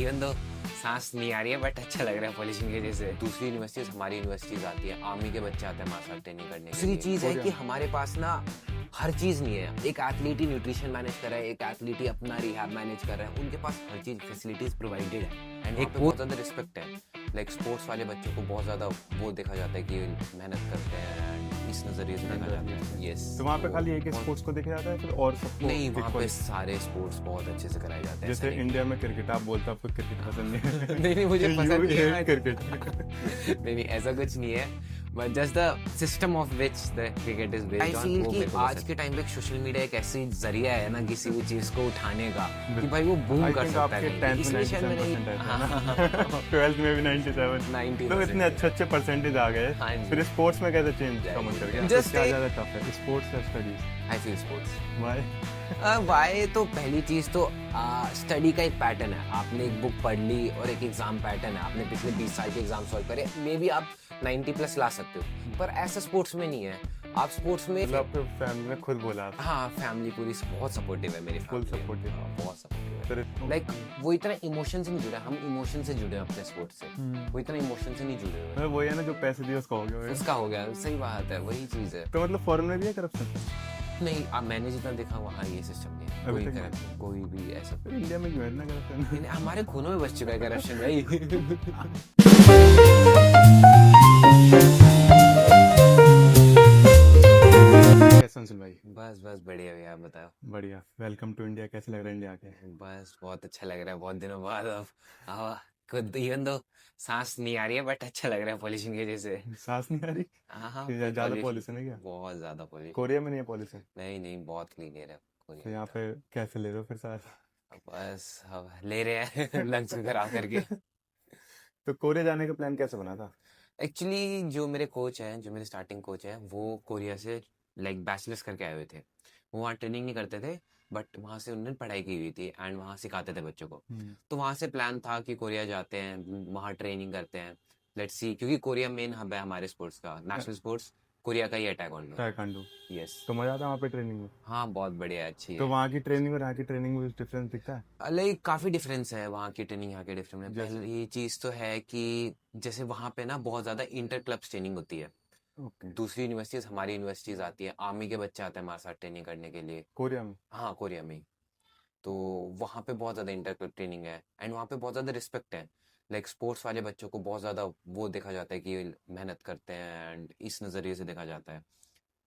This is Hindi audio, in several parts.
इवन दो सांस नहीं आ रही है बट अच्छा लग रहा है पॉल्यूशन की वजह से। दूसरी यूनिवर्सिटीज हमारी यूनिवर्सिटीज आती है, आर्मी के बच्चे आते हैं हमारे साथ ट्रेनिंग करने के लिए। दूसरी चीज है कि हमारे पास ना हर चीज नहीं है। एक एथलीट ही न्यूट्रिशन मैनेज कर रहा है, एक एथलीट ही अपना रिहैब मैनेज कर रहा है, उनके पास हर चीज फैसिलिटीज प्रोवाइडेड है एंड एक बहुत ज्यादा रिस्पेक्ट है। लाइक स्पोर्ट्स वाले बच्चों को बहुत ज्यादा वो देखा जाता है कि मेहनत करते हैं and इस नजरिए से देखा जाता है। यस, तो वहाँ पे खाली एक स्पोर्ट्स को देखा जाता है फिर और सबको नहीं, वहाँ पे equally? सारे स्पोर्ट्स बहुत अच्छे से कराए जाते हैं। जैसे इंडिया में क्रिकेट, आप बोलते हो आपको क्रिकेट पसंद नहीं है। नहीं नहीं, मुझे पसंद नहीं है क्रिकेट। नहीं नहीं, ऐसा कुछ नहीं है, but just the system of which the cricket is based on. वो मेरे को आज के टाइम पे सोशल मीडिया एक ऐसी जरिया है ना किसी भी चीज को उठाने का कि भाई वो बूम कर सकता है। इसलिए शायद मैंने 12th में भी 97 90 तो इतने अच्छे परसेंटेज आ गए। हाँ जी। फिर स्पोर्ट्स में कैसे चेंज का मन कर गया? Just क्या a- ज्यादा टफ है, स्पोर्ट्स या studies? I feel sports. Why? Why तो पहली चीज तो स्टडी का एक पैटर्न है। आपने एक बुक पढ़ ली और एक एग्जाम पैटर्न है, आपने पिछले 20 साल के एग्जाम सॉल्व करे, मे बी आप 90 प्लस ला सकते हो, पर ऐसा स्पोर्ट्स में नहीं है। आप स्पोर्ट्स में मतलब आपके फैमिली ने खुद बोला? हाँ, फैमिली पूरी बहुत सपोर्टिव है, मेरी फुल family। सपोर्टिव। हाँ, बहुत सपोर्टिव है। फिर लाइक वो इतना इमोशन से नहीं जुड़े, हम इमोशन से जुड़े हैं अपने स्पोर्ट्स से, वो इतना इमोशन से नहीं जुड़े हुए। मतलब वही है ना, जो पैसे दिए उसका हो गया। उसका हो गया, सही बात है, वही चीज है। तो मतलब फॉरेन में भी है करप्शन? नहीं, अब मैंने जितना देखा वहाँ ये सिस्टम नहीं है, अभी कोई तक नहीं। करप्शन, कोई भी ऐसा तो इंडिया में क्यों है इतना करप्शन? हमारे खूनों में बस चुका है करप्शन भाई। कैसे अंशुल भाई? बस बस बढ़िया भैया, आप बताओ। बढ़िया। Welcome to India. कैसे लग रहा है इंडिया आके? बस बहुत अच्छा लग रहा है, बहुत दिनों बाद अब हवा खुद, इवन दो सांस नहीं आ रही है बट अच्छा लग रहा है पॉल्यूशन की वजह से। सांस नहीं आ रही? हाँ हाँ, ज्यादा पॉल्यूशन है क्या? बहुत ज्यादा पॉल्यूशन। कोरिया में नहीं है पॉल्यूशन? नहीं नहीं, बहुत क्लीन एयर है तो कोरिया यहाँ का। पे कैसे ले रहे हो फिर सांस? बस अब ले रहे हैं लंग्स को खराब करके। तो कोरिया जाने का प्लान कैसे बना था? एक्चुअली जो मेरे कोच हैं, जो मेरे स्टार्टिंग कोच हैं, वो कोरिया से लाइक बैचलर्स करके आए हुए थे। वो वहाँ ट्रेनिंग नहीं करते थे, बट वहाँ से उन्होंने पढ़ाई की हुई थी एंड वहाँ सिखाते थे बच्चों को। तो वहाँ से प्लान था कि कोरिया जाते हैं, वहाँ ट्रेनिंग करते हैं, लेट्स सी, क्योंकि कोरिया मेन हब है हमारे स्पोर्ट्स का, नेशनल स्पोर्ट्स कोरिया का ही है टाइकोंडो। ताइक्वांडो। यस। तो मजा आता है वहाँ पे ट्रेनिंग में? हाँ, बहुत बढ़िया है, अच्छी तो है। वहाँ की ट्रेनिंग और यहाँ की ट्रेनिंग में डिफरेंस दिखता है? लाइक काफी डिफरेंस है वहाँ की ट्रेनिंग, यहाँ के डिफरेंस में। जैसे? पहली चीज तो है कि जैसे वहाँ पे ना बहुत ज्यादा इंटर क्लब्स ट्रेनिंग होती है। ओके। दूसरी यूनिवर्सिटीज हमारी यूनिवर्सिटीज आती है, आर्मी के बच्चे आते हैं हमारे साथ ट्रेनिंग करने के लिए। कोरिया में? हाँ, कोरिया में ही। तो वहाँ पे बहुत ज़्यादा इंटर क्लब ट्रेनिंग है एंड वहाँ पे बहुत ज़्यादा रिस्पेक्ट है। लाइक स्पोर्ट्स वाले बच्चों को बहुत ज़्यादा वो देखा जाता है कि मेहनत करते हैं एंड इस नज़रिए से देखा जाता है।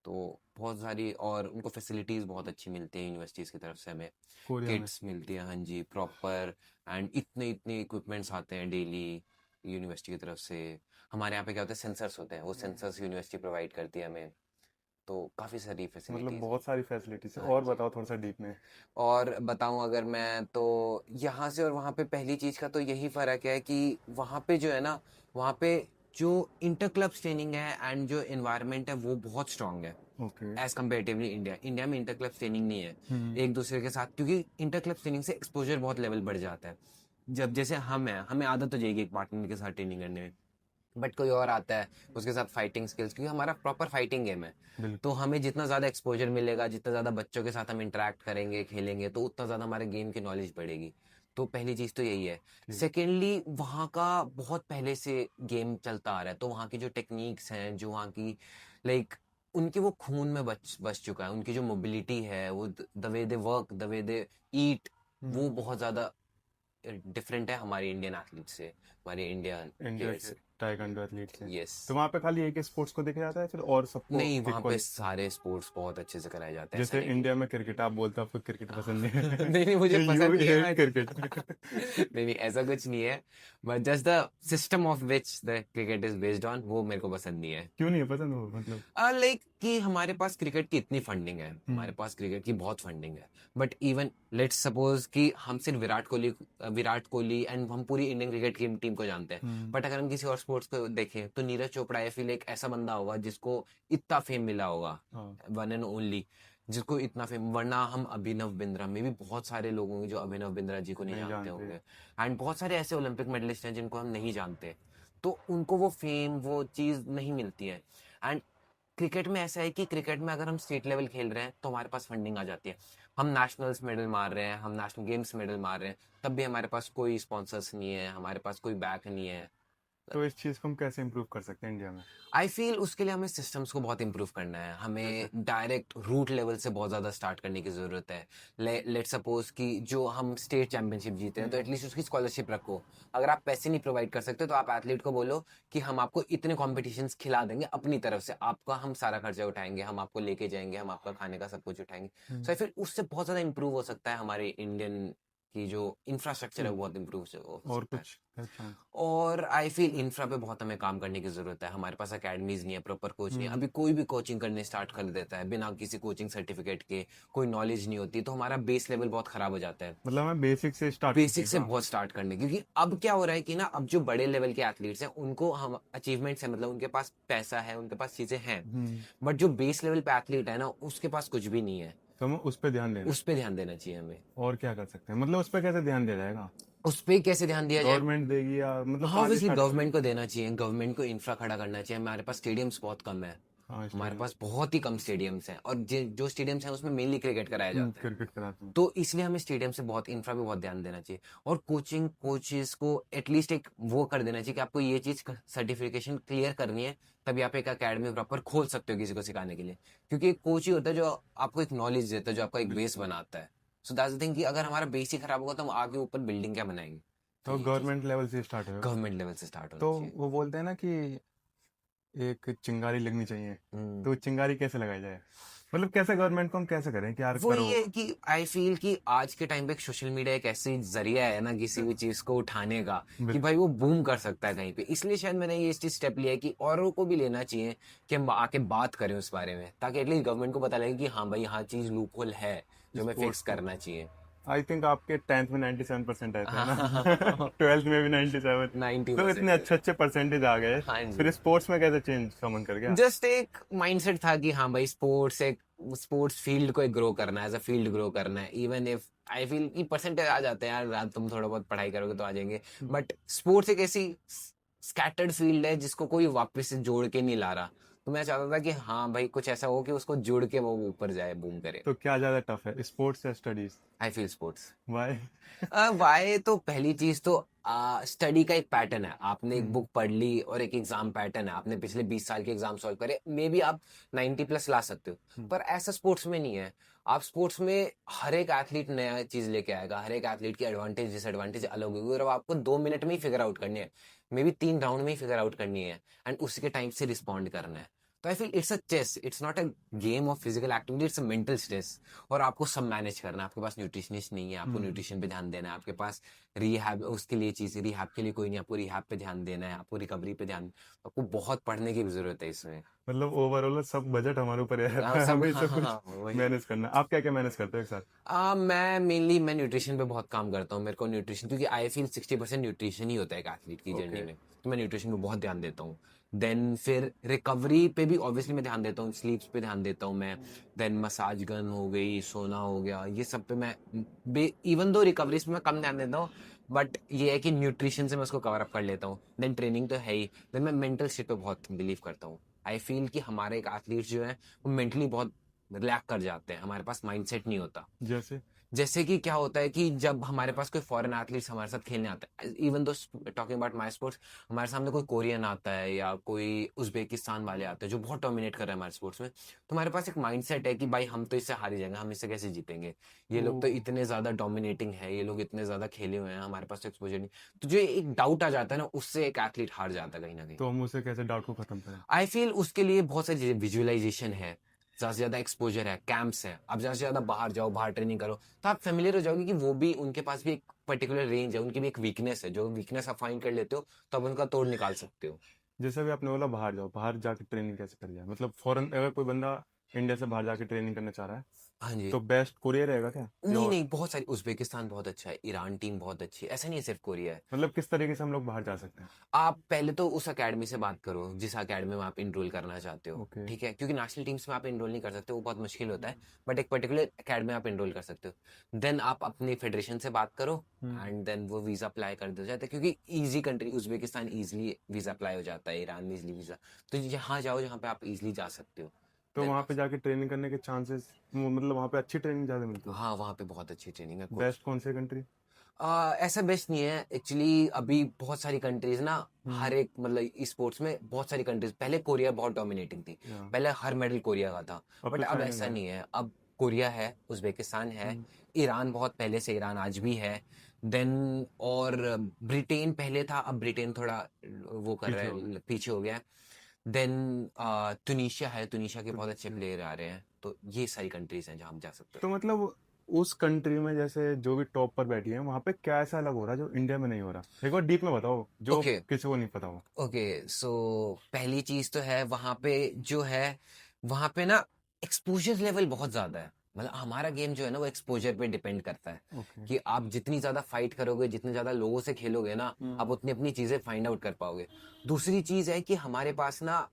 तो बहुत सारी और उनको फैसिलिटीज़ बहुत अच्छी मिलती है यूनिवर्सिटीज़ की तरफ से, हमें कोरिया में? किट्स मिलती है, हाँ जी, प्रॉपर, एंड इतने इतने इक्विपमेंट्स आते हैं डेली यूनिवर्सिटी की तरफ से। हमारे यहाँ पे क्या होता है, सेंसर्स होते हैं, वो सेंसर्स यूनिवर्सिटी प्रोवाइड करती है हमें। तो काफ़ी सारी मतलब फैसिलिटीज़। बहुत सारी फैसिलिटीज है। हाँ और जी। बताओ थोड़ा सा डीप में। और बताऊं अगर मैं, तो यहाँ से और वहाँ पे पहली चीज़ का तो यही फ़र्क है कि वहाँ पे जो है ना, वहाँ पे जो इंटर क्लब्स ट्रेनिंग है एंड जो एनवायरनमेंट है वो बहुत स्ट्रांग है okay. As comparatively India. India में इंटर क्लब्स ट्रेनिंग नहीं है एक दूसरे के साथ, क्योंकि इंटर क्लब्स ट्रेनिंग से एक्सपोजर बहुत लेवल बढ़ जाता है। जब जैसे हम हैं, हमें आदत हो जाएगी एक पार्टनर के साथ ट्रेनिंग करने में, बट कोई और आता है उसके साथ फाइटिंग स्किल्स, क्योंकि हमारा प्रॉपर फाइटिंग गेम है, बिल्कुल। तो हमें जितना ज़्यादा एक्सपोजर मिलेगा, जितना ज़्यादा बच्चों के साथ हम इंटरेक्ट करेंगे, खेलेंगे, तो उतना ज़्यादा हमारे गेम की नॉलेज बढ़ेगी। तो पहली चीज़ तो यही है। सेकेंडली, वहाँ का बहुत पहले से गेम चलता आ रहा है, तो वहाँ की जो टेक्निक्स हैं, जो वहाँ की लाइक उनके वो खून में बस चुका है। उनकी जो मोबिलिटी है, वो the way they work, the way they eat, वो बहुत ज़्यादा डिफरेंट है हमारे इंडियन एथलीट से, हमारे इंडियन इंडिया प्लेयर के से। ताइक्वांडो एथलीट से? यस। तो वहाँ पे खाली एक स्पोर्ट्स को देखा जाता है फिर और सबको नहीं, वहाँ पे equally? सारे स्पोर्ट्स बहुत अच्छे से कराए जाते हैं, ऐसा जैसे नहीं कि- इंडिया में क्रिकेट, आप बोलते हो आपको क्रिकेट पसंद नहीं है। नहीं नहीं, मुझे पसंद नहीं है क्रिकेट। नहीं नहीं, ऐसा कुछ नहीं है, but just the system of which the cricket is based on, वो मेरे को पसंद नहीं है। क्यों नहीं है पसंद वो, मतलब? लाइक कि हमारे पास क्रिकेट की इतनी फंडिंग है, हमारे पास क्रिकेट की बहुत फंडिंग है, बट इवन लेट्स सपोज कि हम सिर्फ विराट कोहली एंड हम पूरी इंडियन क्रिकेट की टीम को जानते हैं, बट अगर हम किसी और स्पोर्ट्स को देखें तो नीरज चोपड़ा या फिर एक ऐसा बंदा होगा जिसको इतना फेम मिला होगा, वन एंड ओनली, जिसको इतना फेम, वरना हम अभिनव बिंद्रा में भी बहुत सारे लोग होंगे जो अभिनव बिंद्रा जी को नहीं जानते होंगे, एंड बहुत सारे ऐसे ओलंपिक मेडलिस्ट हैं जिनको हम नहीं जानते, तो उनको वो फेम, वो चीज़ नहीं मिलती है। एंड क्रिकेट में ऐसा है कि क्रिकेट में अगर हम स्टेट लेवल खेल रहे हैं तो हमारे पास फंडिंग आ जाती है, हम नेशनल्स मेडल मार रहे हैं, हम नेशनल गेम्स मेडल मार रहे हैं, तब भी हमारे पास कोई स्पॉन्सर्स नहीं है, हमारे पास कोई बैक नहीं है। तो इस चीज को हम कैसे इम्प्रूव कर सकते हैं इंडिया में? आई फील उसके लिए हमें सिस्टम्स को बहुत इंप्रूव करना है, हमें डायरेक्ट रूट लेवल से बहुत ज़्यादा स्टार्ट करने की ज़रूरत है। लेट सपोज कि जो हम स्टेट चैंपियनशिप जीते हैं तो एटलीस्ट उसकी स्कॉलरशिप रखो। अगर आप पैसे नहीं प्रोवाइड कर सकते तो आप एथलीट को बोलो कि हम आपको इतने कॉम्पिटिशन्स खिला देंगे अपनी तरफ से, आपका हम सारा खर्चा उठाएंगे, हम आपको लेके जाएंगे, हम आपका खाने का सब कुछ उठाएंगे। सो आई फील उससे बहुत ज़्यादा इंप्रूव हो सकता है, हमारे इंडियन की जो इंफ्रास्ट्रक्चर है वो बहुत इंप्रूव हो और सकता है। कुछ अच्छा। और आई फील इंफ्रा पे बहुत हमें काम करने की जरूरत है। हमारे पास अकेडमीज नहीं है, प्रॉपर कोच नहीं है। अभी कोई भी कोचिंग करने स्टार्ट कर देता है बिना किसी कोचिंग सर्टिफिकेट के, कोई नॉलेज नहीं होती, तो हमारा बेस लेवल बहुत खराब हो जाता है। मतलब हमें बेसिक से स्टार्ट बेसिक से बहुत स्टार्ट करने, क्योंकि अब क्या हो रहा है कि ना, अब जो बड़े लेवल के एथलीट्स हैं उनको हम अचीवमेंट्स है, मतलब उनके पास पैसा है, उनके पास चीजें हैं, बट जो बेस लेवल पे एथलीट है ना उसके पास कुछ भी नहीं है। तो हमें उस पर ध्यान देना उस पे ध्यान देना चाहिए हमें। है। और क्या कर सकते हैं, मतलब उस पर कैसे ध्यान दिया जाएगा? उस पे कैसे ध्यान दिया जाए? गवर्नमेंट देगी या मतलब हाँ, कहाँ से ऑब्वियसली स्टार्ट करें? गवर्नमेंट को देना चाहिए, गवर्नमेंट को इंफ्रा खड़ा करना चाहिए। हमारे पास स्टेडियम्स बहुत कम है, हाँ हमारे स्टेडियम। पास बहुत ही कम स्टेडियम्स हैं, और जो स्टेडियम्स हैं उसमें मेनली क्रिकेट कराया जाता है। क्रिकेट कराते हैं। तो इसलिए हमें स्टेडियम से बहुत, इंफ्रा पे बहुत ध्यान देना चाहिए। और कोचिंग कोचेस को एटलीस्ट एक वो कर देना चाहिए कि आपको ये चीज सर्टिफिकेशन क्लियर करनी है, तभी आप एक अकेडमी प्रॉपर खोल सकते हो किसी को सिखाने के लिए। क्योंकि एक कोच ही होता है जो आपको एक नॉलेज देता है, जो आपका एक बेस बनाता है। सो दैट्स द थिंग कि अगर हमारा बेस ही खराब होगा तो हम आगे ऊपर बिल्डिंग क्या बनाएंगे? तो तो ये चीज गवर्नमेंट लेवल से स्टार्ट होगा। गवर्नमेंट लेवल से स्टार्ट होना तो चाहिए। वो बोलते हैं ना कि एक चिंगारी लगनी चाहिए, हम्म। तो चिंगारी कैसे लगाई जाए? मतलब कैसे गवर्नमेंट को हम कैसे करें कि यार वो करो? ये कि आई फील कि आज के टाइम पे सोशल मीडिया एक ऐसी जरिया है ना किसी भी चीज को उठाने का, कि भाई वो बूम कर सकता है कहीं पे। इसलिए शायद मैंने ये चीज स्टेप लिया है कि औरों को भी लेना चाहिए कि हम आके बात करें उस बारे में, ताकि एटलीस्ट गवर्नमेंट को पता लगे कि हाँ भाई, हाँ चीज लूपहोल है जो हमें फिक्स स्पोर्ट्स को करना चाहिए। आई थिंक आपके 10th में 97% आए थे है ना? हाँ। 12th में भी 97। तो इतने 90%। अच्छे अच्छे परसेंटेज आ गए, हाँ फिर जी। स्पोर्ट्स में कैसे चेंज का मन कर गया? जस्ट एक माइंडसेट था कि हाँ भाई, स्पोर्ट्स फील्ड को ग्रो करना है, एज अ फील्ड ग्रो करना है। इवन इफ आई फील कि परसेंटेज आ जाते हैं यार, तुम थोड़ा बहुत पढ़ाई करोगे तो आ जाएंगे, बट स्पोर्ट्स एक ऐसी स्कैटर्ड फील्ड है जिसको कोई वापस से जोड़ के नहीं ला रहा। तो मैं चाहता था कि हाँ भाई, कुछ ऐसा हो कि उसको जोड़ के वो ऊपर जाए, बूम करे। तो क्या ज्यादा टफ है, स्पोर्ट्स या studies? I feel sports. Why? Why तो पहली चीज तो स्टडी का एक पैटर्न है। आपने एक बुक पढ़ ली और एक एग्जाम पैटर्न है, आपने पिछले 20 साल के एग्जाम सॉल्व करे, मे बी आप 90+ ला सकते हो, पर ऐसा स्पोर्ट्स में नहीं है। आप स्पोर्ट्स में हर एक एथलीट नया चीज लेके आएगा, हर एक एथलीट की एडवांटेज डिसएडवांटेज अलग होगी, और आपको 2 मिनट में ही फिगर आउट करनी है, मे बी 3 राउंड में ही फिगर आउट करनी है, एंड उसी के टाइम से रिस्पॉन्ड करना है। तो I feel it's a chess, it's not a game of physical activity, it's a mental stress. और आपको सब मैनेज करना है। आपके पास न्यूट्रिशनिस्ट नहीं है, आपको न्यूट्रिशन पे ध्यान देना है। आपके पास रिहैब, उसके लिए चीज़, रिहैब के लिए कोई नहीं, आपको रिहैब पे ध्यान देना है, आपको रिकवरी पे ध्यान, आपको बहुत पढ़ने की भी जरूरत है इसमें। मतलब ओवरऑल सब बजट हमारे ऊपर ही रहता है, सब, हमें हाँ सब हाँ कुछ हाँ, वही। मैनेज करना है। आप क्या क्या मैनेज करते हो एक साथ? मैं न्यूट्रिशन पे बहुत काम करता हूँ। मेरे को न्यूट्रिशन, क्योंकि आई फील 60% न्यूट्रिशन ही होता है एक एथलीट की जर्नी ओके। में, तो मैं न्यूट्रिशन पे बहुत ध्यान देता हूँ। देन फिर रिकवरी पे भी ऑब्वियसली मैं ध्यान देता हूँ, स्लीप्स पे ध्यान देता हूँ मैं। देन मसाज गन हो गई, सोना हो गया, ये सब पे मैं इवन दो रिकवरीज पे मैं कम ध्यान देता हूँ, बट ये है कि न्यूट्रिशन से मैं उसको कवर अप कर लेता हूँ। देन ट्रेनिंग तो है ही। देन मैं मेंटल स्टेट पे बहुत बिलीव करता हूँ। आई फील कि हमारे एक एथलीट जो है वो मेंटली बहुत रिलैक्स कर जाते हैं, हमारे पास माइंडसेट नहीं होता। जैसे? जैसे कि क्या होता है कि जब हमारे पास कोई फॉरेन एथलीट्स हमारे साथ खेलने आता है, even though talking about my sports, हमारे सामने कोई कोरियन आता है या कोई उज्बेकिस्तान वाले आते हैं जो बहुत डोमिनेट कर रहे हैं हमारे स्पोर्ट्स में, तो हमारे पास एक माइंडसेट है कि भाई हम तो इससे हार ही जाएंगे, हम इससे कैसे जीतेंगे, ये लोग तो ओ, इतने ज्यादा डोमिनेटिंग है, ये लोग इतने ज्यादा खेले हुए हैं, हमारे पास तो एक्सपोजर नहीं। तो जो एक डाउट आ जाता है ना, उससे एक एथलीट हार जाता है कहीं ना कहीं। तो हम उसे कैसे डाउट को खत्म करें? आई फील उसके लिए बहुत सारी विजुअलाइजेशन है, ज्यादा से ज्यादा एक्सपोजर है, कैंप्स है, आप ज्यादा से ज्यादा बाहर जाओ, बाहर ट्रेनिंग करो, तो आप फेमिलियर हो जाओगे कि वो भी, उनके पास भी एक पर्टिकुलर रेंज है, उनकी भी एक वीकनेस है, जो वीकनेस आप फाइंड कर लेते हो तो आप उनका तोड़ निकाल सकते हो। जैसे भी आपने बोला बाहर जाओ, बाहर जाके ट्रेनिंग कैसे कर जाए? मतलब फॉरेन अगर कोई बंदा इंडिया से बाहर जाके ट्रेनिंग करना चाह रहा है, हाँ जी। तो बेस्ट कोरिया रहेगा क्या या नहीं और? नहीं, बहुत सारी, उज्बेकिस्तान बहुत अच्छा है, ईरान टीम बहुत अच्छी है, ऐसा नहीं है सिर्फ कोरिया है। मतलब किस तरीके से हम लोग बाहर जा सकते हैं? आप पहले तो उस एकेडमी से बात करो जिस एकेडमी में आप इनरोल करना चाहते हो, ओके। ठीक है, क्योंकि नेशनल टीम्स में आप इनरोल नहीं कर सकते, वो बहुत मुश्किल होता है, बट एक पर्टिकुलर एकेडमी में आप इनरोल कर सकते हो। देन आप अपनी फेडरेशन से बात करो, एंड देन वो वीजा अप्लाई कर दिया जाता है, क्योंकि easy country Uzbekistan, easily visa apply हो जाता है, ईरान में इजीली वीजा। तो यहाँ जाओ जहाँ पे आप इजीली जा सकते हो। तो Then- वहाँ पे जाके ट्रेनिंग करने के चांसेस, मतलब वहाँ पे अच्छी ट्रेनिंग ज्यादा मिलती है? हाँ, वहाँ पे बहुत अच्छी ट्रेनिंग है। बेस्ट कौन से कंट्री? ऐसा बेस्ट नहीं है एक्चुअली, अभी बहुत सारी कंट्रीज ना, हर एक मतलब स्पोर्ट्स में बहुत सारी कंट्रीज, पहले कोरिया बहुत डोमिनेटिंग थी, हाँ, पहले हर मेडल कोरिया का था, अब बट तो अब चाइना ऐसा है। नहीं है। अब कोरिया है, उज्बेकिस्तान है, ईरान बहुत पहले से, ईरान आज भी है, देन और ब्रिटेन पहले था, अब ब्रिटेन थोड़ा वो कर रहा पीछे हो गए। है, पीछे हो गया है। देन तुनिशिया है, तुनिशिया के बहुत अच्छे अच्छा। प्लेयर आ रहे हैं, तो ये सारी कंट्रीज हैं जहाँ हम जा सकते तो मतलब उस कंट्री में जैसे जो भी टॉप पर बैठी है, वहाँ पे क्या ऐसा अलग हो रहा है जो इंडिया में नहीं हो रहा? एक बार डीप में बताओ, हो। जो ओके, किसी को नहीं पता हो। ओके, सो पहली चीज तो है वहां पे, जो है वहां पे ना एक्सपोजर लेवल बहुत ज्यादा है। मतलब हमारा गेम जो है ना वो एक्सपोजर पे डिपेंड करता है ओके। कि आप जितनी ज्यादा फाइट करोगे, जितने ज्यादा लोगों से खेलोगे ना, आप उतनी अपनी चीजें फाइंड आउट कर पाओगे। दूसरी चीज है कि हमारे पास ना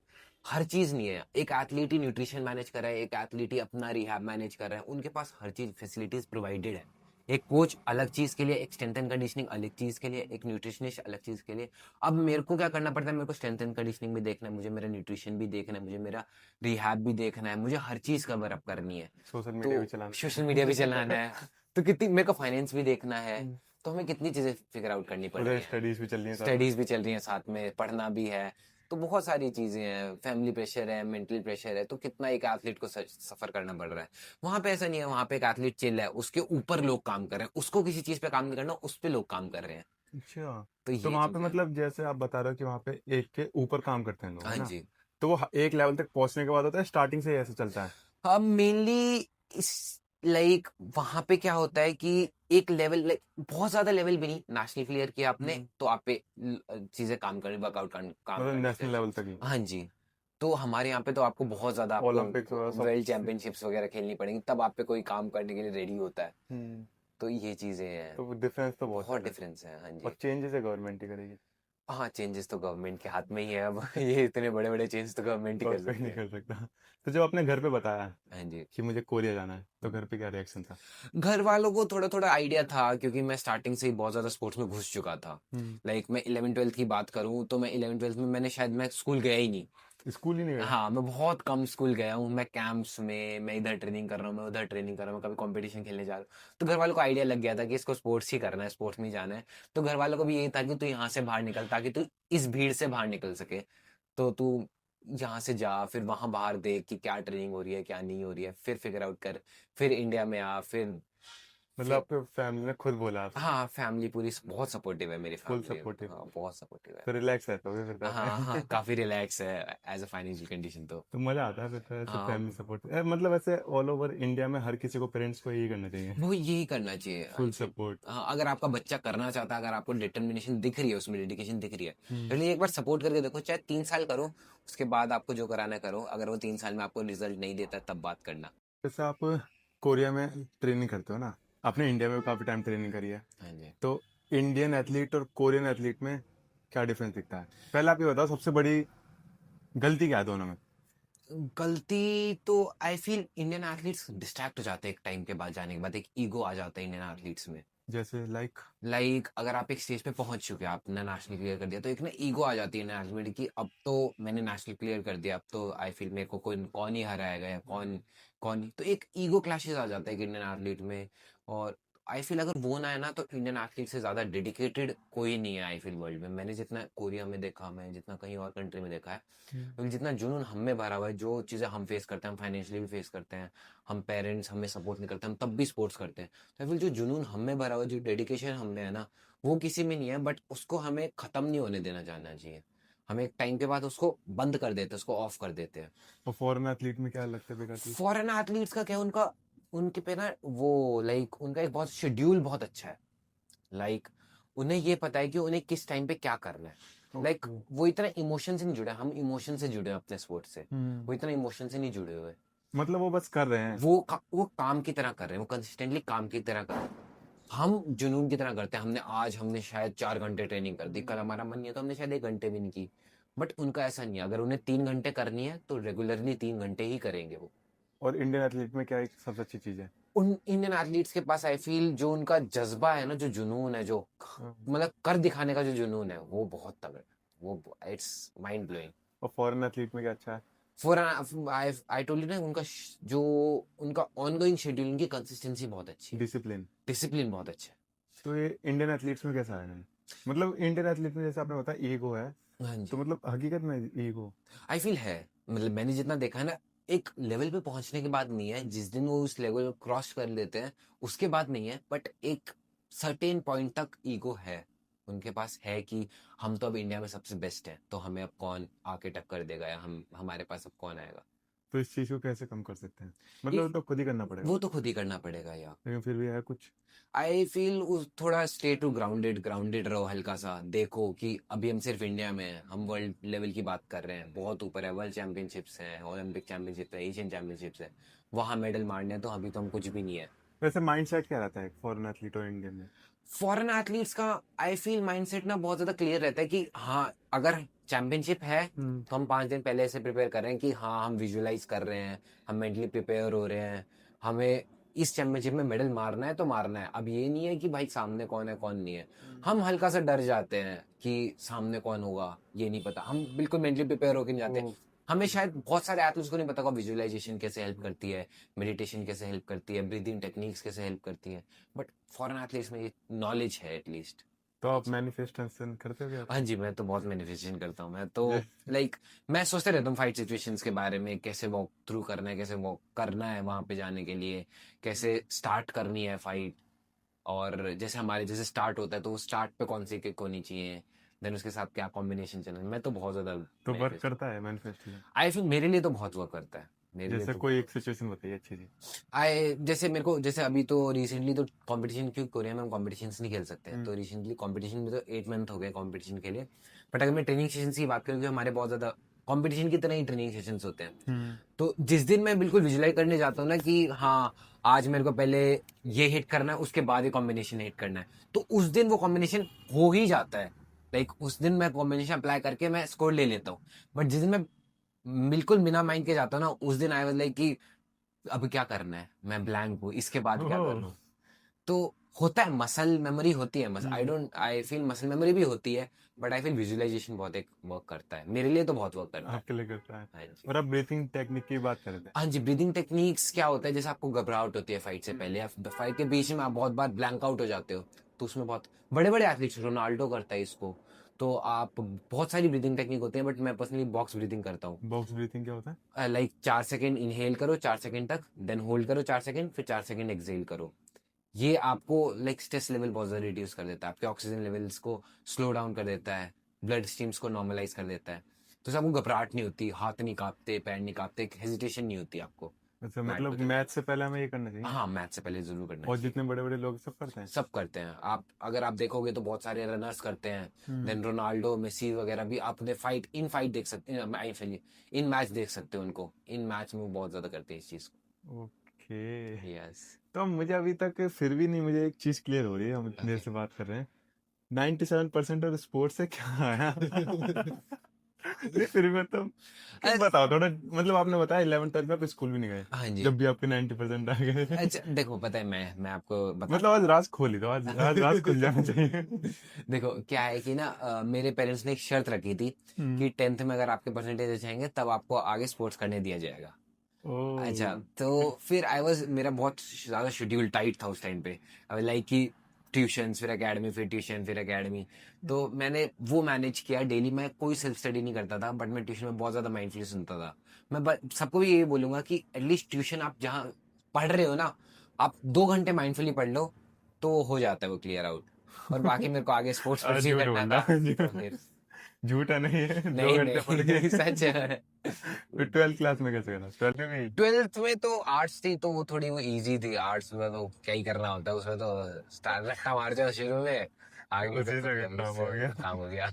हर चीज नहीं है। एक एथलीट ही न्यूट्रिशन मैनेज कर रहा है, एक एथलीट ही अपना रिहैब मैनेज कर रहा है, उनके पास हर चीज फैसिलिटीज प्रोवाइडेड है। एक कोच अलग चीज के लिए, एक स्ट्रेंथ एंड कंडीशनिंग अलग चीज के लिए, एक न्यूट्रिशनिस्ट अलग चीज के लिए। अब मेरे को क्या करना पड़ता है, मेरे को स्ट्रेंथ एंड कंडीशनिंग भी देखना है, मुझे मेरा न्यूट्रिशन भी देखना है, मुझे मेरा रिहैब भी देखना है, मुझे हर चीज कवर अप करनी है। सोशल मीडिया तो भी चलाना सोशल मीडिया भी चलाना है, तो कितनी मेरे को फाइनेंस भी देखना है, हम्म। तो हमें कितनी चीजें फिगर आउट करनी पड़ उधर रही है। स्टडीज भी चल रही है साथ में। स्टडीज भी चल रही हैं साथ में, पढ़ना भी है, तो बहुत सारी चीजें हैं, फैमिली प्रेशर है, मेंटल प्रेशर है, तो कितना एक एथलीट को सफर करना पड़ रहा है। वहां पे ऐसा नहीं है, वहां पे एक एथलीट चिल है, उसके ऊपर लोग काम कर रहे हैं, उसको किसी चीज पे काम नहीं करना, उस पे लोग काम कर रहे हैं। अच्छा। तो तो ये वहाँ पे चीज है। मतलब जैसे आप बता रहे हो कि वहाँ पे एक के ऊपर काम करते हैं लोग, है हाँ ना? जी। तो वो एक लेवल तक पहुंचने के बाद होता है, स्टार्टिंग से ही ऐसे चलता है? अब मेनली इस लाइक वहां पे क्या होता है कि एक लेवल, लाइक बहुत ज्यादा लेवल भी नहीं, नेशनल क्लियर किया आपने तो आप पे चीजें काम करनी, वर्कआउट काम मतलब करने से। नेशनल लेवल तक ही? हाँ जी। तो हमारे यहाँ पे तो आपको बहुत ज्यादा, आपको ओलंपिक्स वगैरह सब? वर्ल्ड चैंपियनशिप्स वगैरह खेलनी पड़ेंगी, तब आप पे कोई काम करने के लिए रेडी होता है। हम्म। तो ये चीजें हैं, तो डिफरेंस तो बहुत बहुत सारा है। डिफरेंस है। हाँ और जी। चेंजेस है गवर्नमेंट ही करेगी? हाँ, चेंजेस तो गवर्नमेंट के हाथ में ही है अब। ये इतने बड़े बड़े चेंज तो गवर्नमेंट ही और कर कोई सकते नहीं हैं। कर सकता। तो जब आपने घर पे बताया हाँ जी। कि मुझे कोरिया जाना है, तो घर पे क्या रिएक्शन था? घर वालों को थोड़ा थोड़ा आइडिया था, क्योंकि मैं स्टार्टिंग से ही बहुत ज्यादा स्पोर्ट्स में घुस चुका था। हम्म। लाइक मैं 11वीं 12वीं की बात करूं तो मैं 11वीं 12वीं में मैंने शायद मैं स्कूल गया ही नहीं। स्कूल ही नहीं गए? हाँ, मैं बहुत कम स्कूल गया हूँ, मैं कैंप्स में, मैं इधर ट्रेनिंग कर रहा हूँ, मैं उधर ट्रेनिंग कर रहा हूँ, कभी कंपटीशन खेलने जा रहा हूँ। तो घर वालों को आइडिया लग गया था कि इसको स्पोर्ट्स ही करना है, स्पोर्ट्स में ही जाना है। तो घर वालों को भी यही था कि तू यहाँ से बाहर निकल, ताकि तू इस भीड़ से बाहर निकल सके। तो तू यहाँ से जा, फिर वहां बाहर देख कि क्या ट्रेनिंग हो रही है, क्या नहीं हो रही है, फिर फिगर आउट कर, फिर इंडिया में आ, मतलब फिर आपके फैमिली ने खुद बोला आपसे? हाँ, फैमिली पूरी बहुत सपोर्टिव है, मेरी फुल फैमिली। सपोर्टिव? हाँ, बहुत सपोर्टिव है। तो रिलैक्स रहते होगे फिर तो हाँ हाँ, आप? काफी रिलैक्स है एज अ फाइनेंशियल कंडीशन तो। तो मजा आता है फिर तो ऐसे हाँ, फैमिली सपोर्ट, मतलब ऐसे ऑल ओवर इंडिया में हर किसी को, पेरेंट्स को यही करना चाहिए। वो यही करना चाहिए। हाँ फुल जी। सपोर्ट। हाँ, अगर आपका बच्चा करना चाहता है, अगर आपको डिटर्मिनेशन दिख रही है, उसमें डेडिकेशन दिख रही है, हम्म। तो एक बार सपोर्ट करके देखो, चाहे 3 साल करो, उसके बाद आपको जो कराना है करो। अगर वो 3 साल में आपको रिजल्ट नहीं देता, तब बात करना। जैसे आप कोरिया में ट्रेनिंग करते हो ना, आपने इंडिया में भी काफी टाइम ट्रेनिंग करी है, हाँ जी। तो इंडियन एथलीट और कोरियन एथलीट में क्या डिफरेंस दिखता है? पहले आप ये बताओ, सबसे बड़ी गलती क्या है दोनों में? गलती तो I feel Indian athletes distract हो जाते हैं एक टाइम के बाद, जाने के बाद एक ईगो आ जाता है इंडियन एथलीट्स में। जैसे लाइक? अगर आप एक स्टेज पे पहुंच चुके हैं, आपने नेशनल क्लियर कर दिया, तो एक ना ईगो आ जाती है नेशनल में कि अब तो मैंने नेशनल क्लियर कर दिया, अब तो आई फील मेरे को कोई कौन ही हराएगा, या कौन कौन नहीं, तो एक ईगो क्लैशेस आ जाता है एक इंडियन एथलीट में। और आई फील अगर वो ना है ना, तो इंडियन एथलीट से ज्यादा डेडिकेटेड कोई नहीं है आई फील वर्ल्ड में। मैंने जितना कोरिया में देखा, मैं जितना कहीं और कंट्री में देखा है, क्योंकि जितना जुनून हम में भरा हुआ है, जो चीज़ें हम फेस करते हैं, हम फाइनेंशियली भी फेस करते हैं, हम पेरेंट्स हमें सपोर्ट नहीं करते, हम तब भी स्पोर्ट्स करते हैं। तो फिर जो जुनून हम में भरा हुआ है, जो डेडिकेशन हम में है ना, वो किसी में नहीं है, बट उसको हमें ख़त्म नहीं होने देना जानना चाहिए। हम एक टाइम के बाद उसको बंद कर देते हैं, उसको ऑफ कर देते हैं। और फॉरेन एथलीट में क्या लगता है बेकार चीज? फॉरेन एथलीट्स का क्या, उनका उनके पे ना वो लाइक उनका एक बहुत शेड्यूल बहुत अच्छा है। लाइक उन्हें ये पता है कि उन्हें किस टाइम पे क्या करना है। Like okay. वो इतना इमोशन से नहीं जुड़े, हम इमोशन से जुड़े हैं अपने स्पोर्ट से, हम्म। वो इतना इमोशन से नहीं जुड़े हुए। मतलब वो बस कर रहे हैं? वो काम की तरह कर रहे हैं, वो कंसिस्टेंटली काम की तरह कर रहे हैं। हम जुनून की तरह करते हैं, हमने शायद 4 घंटे ट्रेनिंग कर दी, कल हमारा मन नहीं है तो हमने शायद 1 घंटे भी नहीं की। बट उनका ऐसा नहीं है, अगर उन्हें 3 घंटे करनी है तो रेगुलरली 3 घंटे ही करेंगे वो। और इंडियन एथलीट में क्या एक सबसे अच्छी चीज है? उन इंडियन एथलीट्स के पास आई फील जो उनका जज्बा है ना, जो जुनून है, जो मतलब कर दिखाने का जो जुनून है, वो बहुत तगड़ा है। वो इट्स माइंड ब्लोइंग। और फॉरेन एथलीट में क्या अच्छा है? फॉर आई टोल्ड यू ना, जो उनका ऑनगोइंग शेड्यूल, उनकी कंसिस्टेंसी बहुत अच्छी है, डिसिप्लिन। डिसिप्लिन बहुत अच्छा तो ये इंडियन एथलीट्स में कैसा है? मतलब इंडियन एथलीट में जैसे आपने बताया ईगो है, है। हाँ तो जी, मतलब हकीकत में ईगो? आई फील है, मतलब मैंने जितना देखा है ना, एक लेवल पे पहुंचने के बाद नहीं है, जिस दिन वो उस लेवल को क्रॉस कर लेते हैं उसके बाद नहीं है, बट एक सर्टेन पॉइंट तक ईगो है उनके पास, है कि हम तो अब इंडिया में सबसे बेस्ट है, तो हमें अब कौन आके टक्कर देगा, या हम हमारे पास अब कौन आएगा। तो इस चीज को कैसे कम कर सकते हैं? ये मतलब वो तो खुद ही करना पड़ेगा, वो तो खुद ही करना पड़ेगा यार। लेकिन फिर भी है कुछ। आई फील थोड़ा स्टे टू ग्राउंडेड, ग्राउंडेड रहो, हल्का सा देखो कि अभी हम सिर्फ इंडिया में हैं, हम वर्ल्ड लेवल की बात कर रहे हैं, बहुत ऊपर है, वर्ल्ड चैंपियनशिप्स हैं, ओलंपिक चैंपियनशिप है, एशियन चैंपियनशिप्स है, वहाँ मेडल मारने हैं, तो अभी तो हम कुछ भी नहीं है। वैसे माइंडसेट क्या रहता है फॉरेन एथलीट और इंडियन में? फॉरेन एथलीट्स का आई फील माइंडसेट ना बहुत ज्यादा क्लियर रहता है कि हाँ, अगर चैंपियनशिप है तो हम 5 दिन पहले से प्रिपेयर कर रहे हैं कि हाँ, हम विजुअलाइज कर रहे हैं, हम मेंटली प्रिपेयर हो रहे हैं, हमें इस चैंपियनशिप में मेडल मारना है तो मारना है। अब ये नहीं है कि भाई सामने कौन है कौन नहीं है, हम हल्का सा डर जाते हैं कि सामने कौन होगा, ये नहीं पता, हम बिल्कुल मेंटली प्रिपेयर होकर नहीं जाते। वो हमें शायद बहुत सारे एथलीट्स को नहीं पता होगा विजुअलाइजेशन कैसे हेल्प करती है, मेडिटेशन कैसे हेल्प करती है, ब्रीदिंग टेक्निक्स कैसे हेल्प करती है, बट फॉरेन एथलीट्स में ये नॉलेज है एटलीस्ट। तो आप मैनिफेस्टेशन करते हो क्या? हाँ जी, मैं तो बहुत मैनिफेस्टेशन करता हूँ, मैं तो ये लाइक मैं सोचते रहता हूँ फाइट सिचुएशंस के बारे में, कैसे वॉक थ्रू करना है, कैसे वॉक करना है वहां पे जाने के लिए, कैसे स्टार्ट करनी है फाइट, और जैसे हमारे जैसे स्टार्ट होता है तो वो स्टार्ट पे कौन सी किक होनी चाहिए, देन उसके साथ क्या कॉम्बिनेशन चलना है। मैं तो बहुत ज्यादा तो वर्क मैनिफेस्ट, करता है मैनिफेस्टेशन? आई थिंक मेरे लिए तो बहुत वर्क करता है, मेरे लिए जैसे तो कोई बहुत। एक सिचुएशन बताइए अच्छी सी। आई जैसे मेरे को, जैसे अभी तो रिसेंटली तो कंपटीशन, क्योंकि कोरिया में हम कॉम्पिटिशन्स नहीं खेल सकते हैं, तो रिसेंटली कंपटीशन में तो 8 मंथ हो गए कंपटीशन के लिए। बट अगर मैं ट्रेनिंग सेशंस की बात करूँ, हमारे बहुत ज़्यादा कंपटीशन की तरह ही ट्रेनिंग सेशंस होते हैं, हम्म। तो जिस दिन मैं बिल्कुल विजुलाइज करने जाता हूँ ना कि हाँ, आज मेरे को पहले ये हिट करना है, उसके बाद ये कॉम्बिनेशन हिट करना है, तो उस दिन वो कॉम्बिनेशन हो ही जाता है। लाइक उस दिन मैं कॉम्बिनेशन अप्लाई करके मैं स्कोर ले लेता हूँ। बट जिस दिन मैं बिल्कुल बिना माइंड के जाता हूँ ना, उस दिन आई वाज लाइक कि अब क्या करना है, मैं ब्लैंक हूँ, इसके बाद क्या ओह। करूँ। तो होता है, मसल मेमोरी होती है, आई फील मसल मेमोरी भी होती है, बट आई फील विजुअलाइजेशन बहुत एक वर्क करता है, मेरे लिए तो बहुत वर्क करता है। आपके लिए करता है? हाँ जी। और आप ब्रीथिंग टेक्निक की बात कर रहे थे। हाँ जी, ब्रीदिंग टेक्निक्स क्या होता है, जैसे आपको घबराहट होती है फाइट से पहले या फाइट के बीच में आप बहुत बार ब्लैंक आउट हो जाते हो, तो उसमें बहुत बड़े बड़े एथलीट्स, रोनाल्डो करता है इसको, तो आप बहुत सारी ब्रीदिंग टेक्निक होती है, बट मैं पर्सनली बॉक्स ब्रीदिंग करता हूँ। बॉक्स ब्रीथिंग क्या होता है? लाइक 4 सेकंड इनहेल करो, 4 सेकंड तक, देन होल्ड करो 4 सेकंड, फिर 4 सेकंड एक्सहेल करो। ये आपको लाइक स्ट्रेस लेवल बहुत ज़्यादा रिड्यूस कर देता है, आपके ऑक्सीजन लेवल्स को स्लो डाउन कर देता है, ब्लड स्ट्रीम्स को नॉर्मलाइज कर देता है, तो आपको घबराहट नहीं होती, हाथ नहीं कांपते, पैर नहीं कांपते, हेजिटेशन नहीं होती आपको अच्छा, मैट मतलब पे। मैच से पहले हमें ये करना चाहिए? हाँ, मैच से पहले जरूर करना और चाहिए। जितने बड़े बड़े लोग सब करते हैं? सब करते हैं, आप अगर आप देखोगे तो बहुत सारे रनर्स करते हैं, हम्म। देन रोनाल्डो, मेसी वगैरह भी आपने फाइट देख सकते हैं, इन मैच देख सकते हो उनको, इन मैच में वो बहुत ज्यादा करते हैं इस चीज ओके। को। यस। तो मुझे अभी तक फिर भी नहीं, मुझे एक चीज क्लियर हो रही है, हम इतनी देर से बात कर रहे हैं। 97% और स्पोर्ट्स से क्या आया? नहीं फिर भी मतलब बताओ थोड़ा, मतलब आपने बताया 11 12 में आप स्कूल भी नहीं गए, हाँ जी। जब भी आपके 90% आ गए। अच्छा देखो, पता है, मैं आपको बता मतलब आज राज खोली दो, आज आज राज खुल जाना चाहिए। देखो क्या है कि ना, मेरे पेरेंट्स ने एक शर्त रखी थी हम्म। कि 10th में अगर आपके परसेंटेज अच्छे आएंगे तब आपको आगे स्पोर्ट्स करने दिया जाएगा। अच्छा, ओ। तो फिर मेरा बहुत ज्यादा शेड्यूल टाइट था उस टाइम पे, लाइक कि ट्यूशन फिर एकेडमी, फिर ट्यूशन फिर एकेडमी, तो मैंने वो मैनेज किया डेली। मैं कोई सेल्फ स्टडी नहीं करता था, बट मैं ट्यूशन में बहुत ज्यादा माइंडफुली सुनता था। सबको भी यही बोलूंगा कि एटलीस्ट ट्यूशन आप जहाँ पढ़ रहे हो ना, आप 2 घंटे माइंडफुली पढ़ लो तो हो जाता है वो क्लियर आउट। और बाकी मेरे को आगे स्पोर्ट्स आज परस्यू झूठ करना बोल था, रहा तो फिर झूठा नहीं है, दो नहीं घंटे पढ़ के। नहीं सच है। फिर 12th क्लास में कैसे करा? 12th में भी? 12th में तो आर्ट्स थी, तो वो थोड़ी वो इजी थी, आर्ट्स में तो क्या ही करना होता है, उसमें तो स्टार रट्टा मार जाओ शुरू में, आगे उसी तो से फिर काम हो गया। काम हो गया।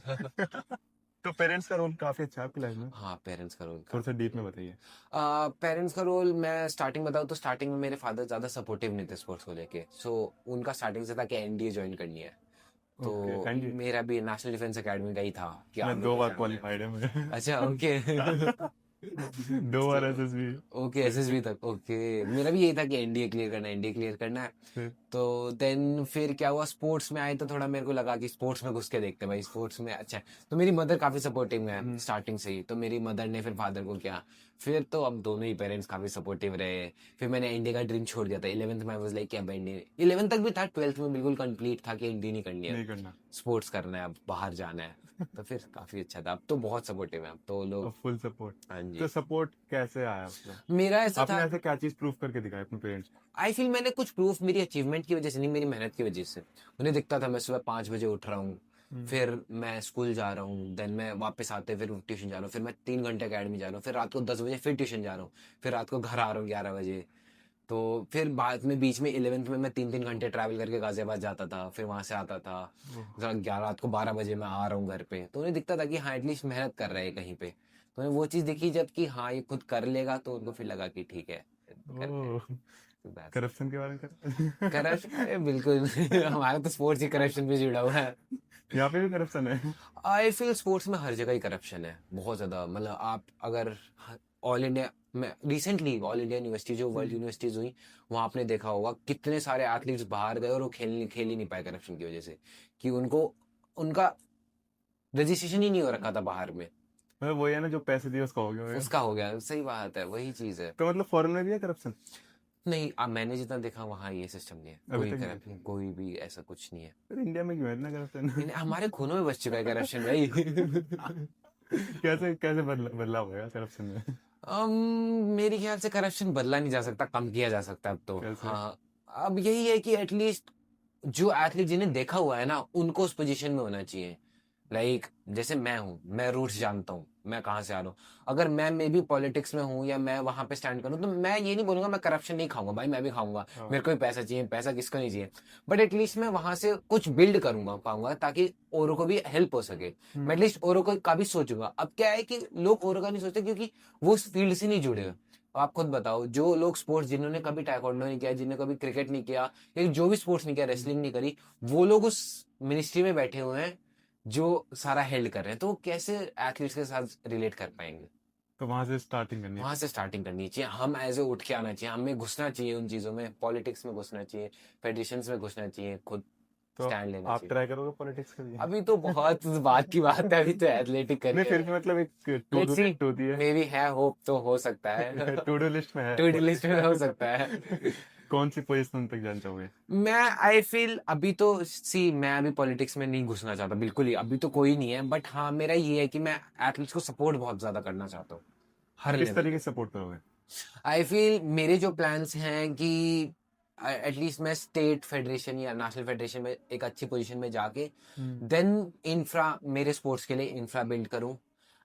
तो पेरेंट्स का रोल काफी अच्छा है आपकी लाइफ में? हाँ, पेरेंट्स का रोल थोड़ा सा काफी। डीप में बताइए। पेरेंट्स का रोल मैं स्टार्टिंग बताऊँ तो स्टार्टिंग में मेरे फादर ज्यादा सपोर्टिव नहीं थे स्पोर्ट्स को लेके, सो उनका स्टार्टिंग से था कि एनडीए ज्वाइन करनी है, तो ओके, एंड मेरा भी नेशनल डिफेंस एकेडमी का ही था कि मैं आर्मी 2 में बार जाना है। क्वालिफाइड है मैं। अच्छा, ओके। 2 बार एसएसबी। ओके, एसएसबी तक, ओके, मेरा भी यही था कि एनडीए क्लियर करना है, एनडीए क्लियर करना है। फिर तो तो देन फिर क्या हुआ, स्पोर्ट्स में आए तो थोड़ा मेरे को लगा कि स्पोर्ट्स में घुस के देखते हैं भाई, स्पोर्ट्स में अच्छा है। तो मेरी मदर काफी सपोर्टिव है स्टार्टिंग से ही, तो मेरी मदर ने फिर फादर को किया, फिर तो अब दोनों ही पेरेंट्स काफी सपोर्टिव रहे। फिर मैंने इंडिया का ड्रीम छोड़ दिया था 11th में, आई वाज लाइक क्या भाई इंडिया, 11th तक भी था, 12th में बिल्कुल कंप्लीट था कि इंडिया नहीं करनी है, नहीं करना, स्पोर्ट्स करना है, अब बाहर जाना है। तो फिर काफी अच्छा था, अब तो बहुत सपोर्टिव है, अब तो लोग। Full support. हाँ जी। तो सपोर्ट कैसे आया आपको? मेरा ऐसा आपने था, ऐसे क्या चीज प्रूव करके दिखाया अपने पेरेंट्स को? आई फील मैंने कुछ प्रूफ मेरी अचीवमेंट की वजह से नहीं, मेरी मेहनत की वजह से। उन्हें दिखता था मैं सुबह 5 बजे उठ रहा हूँ, फिर मैं स्कूल जा रहा हूँ, देन मैं वापस आते फिर ट्यूशन जा रहा हूँ, फिर मैं 3 घंटे अकेडमी जा रहा हूँ, फिर रात को 10 बजे फिर ट्यूशन जा रहा हूँ, फिर रात को घर आ रहा हूँ 11 बजे। तो फिर बाद में बीच में 11th में मैं 3-3 घंटे ट्रैवल करके गाजियाबाद जाता था, फिर वहां से आता था, रात को 12 बजे मैं आ रहा हूँ घर पे। तो उन्हें दिखता था कि हाँ एटलीस्ट मेहनत कर रहे हैं कहीं पे। तो उन्हें वो चीज़ दिखी जब कि हाँ ये खुद कर लेगा, तो उनको फिर लगा कि ठीक है करते हैं। करप्शन के बारे में कर करप्शन बिल्कुल हमारा तो स्पोर्ट्स ही करप्शन पे जुड़ा हुआ है। यहाँ पे भी करप्शन है? आई फील स्पोर्ट्स में हर जगह ही करप्शन है, बहुत ज्यादा। मतलब आप अगर ऑल इंडिया में रिसेंटली ऑल इंडिया यूनिवर्सिटी जो वर्ल्ड यूनिवर्सिटीज हुई, वहां आपने देखा होगा कितने सारे एथलीट्स बाहर गए और वो खेल ही नहीं पाए करप्शन की वजह से, कि उनको उनका रजिस्ट्रेशन ही नहीं हो रखा था बाहर में, मतलब वही है ना, जो पैसे दिए उसका हो गया। उसका हो गया। सही बात है, वही चीज है। तो मतलब फॉरेन में भी है करप्शन? नहीं, अब मैंने जितना देखा वहाँ ये सिस्टम नहीं है, अभी कोई तक नहीं करप्शन, कोई भी ऐसा कुछ नहीं है। फिर इंडिया में क्यों है इतना करप्शन? हमारे खूनों में बस चुका है करप्शन भाई। कैसे कैसे बदलाव होगा करप्शन में? अम, मेरे ख्याल से करप्शन बदला नहीं जा सकता, कम किया जा सकता है अब तो। कैसे? हाँ, अब यही है कि एटलीस्ट जो एथलीट जिन्हें देखा हुआ है ना, उनको उस पोजीशन में होना चाहिए। लाइक जैसे मैं हूँ, मैं रूट्स जानता हूँ, मैं कहाँ से आ रहा हूँ। अगर मैं मे भी पॉलिटिक्स में हूँ या मैं वहां पे स्टैंड करूँ, तो मैं ये नहीं बोलूंगा मैं करप्शन नहीं खाऊंगा भाई, मैं भी खाऊंगा। हाँ। मेरे को भी पैसा चाहिए, पैसा किसको नहीं चाहिए, बट एटलीस्ट मैं वहां से कुछ बिल्ड करूंगा पाऊंगा, ताकि औरों को भी हेल्प हो सके। मैं एटलीस्ट औरों को का भी सोचूंगा। अब क्या है कि लोग औरों का नहीं सोचते, क्योंकि वो उस फील्ड से नहीं जुड़े हुए। आप खुद बताओ, जो लोग स्पोर्ट्स, जिन्होंने कभी टाइकोंडो नहीं किया, जिन्होंने कभी क्रिकेट नहीं किया, या जो भी स्पोर्ट्स नहीं किया, रेसलिंग नहीं करी, वो लोग उस मिनिस्ट्री में बैठे हुए हैं जो सारा हेल्ड कर रहे हैं, तो वो कैसे एथलीट्स के साथ रिलेट कर पाएंगे। तो वहां से स्टार्टिंग करनी है। वहां से स्टार्टिंग करनी चाहिए, हम एज ए उठ के आना चाहिए, हमें घुसना चाहिए उन चीजों में, पॉलिटिक्स में घुसना चाहिए, फेडरेशन में घुसना चाहिए, खुद तो स्टैंड लेना आप चाहिए। ट्राई करोगे पॉलिटिक्स के लिए? अभी तो बहुत बात की बात है, अभी तो एथलेटिक नहीं, करके फिर भी मतलब एक टू डू लिस्ट होती है। मे बी है, होप तो हो सकता है। टू डू लिस्ट में है। टू डू लिस्ट में हो सकता है। कौन सी पोजीशन तक जाना चाहोगे? मैं आई फील अभी तो सी मैं अभी पॉलिटिक्स में नहीं घुसना चाहता बिल्कुल ही, अभी तो कोई नहीं है, बट हाँ मेरा ये है कि मैं एथलीट्स को सपोर्ट बहुत ज्यादा करना चाहता हूँ, हर किस लेवल। तरीके से सपोर्ट करोगे? आई फील मेरे जो प्लान्स हैं कि एटलीस्ट मैं स्टेट फेडरेशन या नेशनल फेडरेशन में एक अच्छी पोजीशन में जाके देन इंफ्रा, मेरे स्पोर्ट्स के लिए इंफ्रा बिल्ड करूं,